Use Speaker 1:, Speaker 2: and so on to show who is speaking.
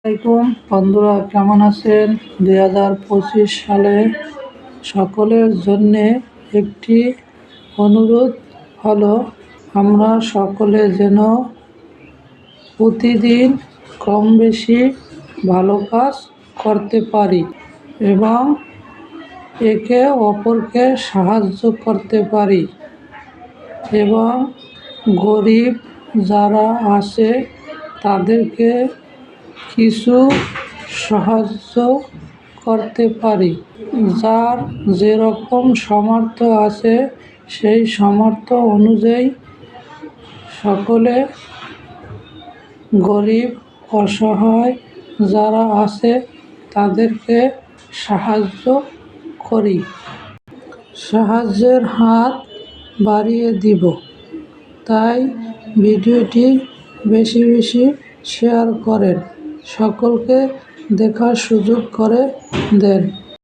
Speaker 1: আসসালামাইকুম বন্ধুরা, কেমন আছেন? 2025 সালে সকলের জন্যে একটি অনুরোধ হলো, আমরা সকলে যেন প্রতিদিন কম বেশি ভালো কাজ করতে পারি এবং একে অপরকে সাহায্য করতে পারি এবং গরিব যারা আছে তাদেরকে কিছু সাহায্য করতে পারি। যার যেরকম সামর্থ্য আছে সেই সামর্থ্য অনুযায়ী সকলে গরিব অসহায় যারা আছে তাদেরকে সাহায্য করি। সাহায্যের হাত বাড়িয়ে দিব, তাই ভিডিওটি বেশি বেশি শেয়ার করেন, সকলকে দেখার সুযোগ করে দেন।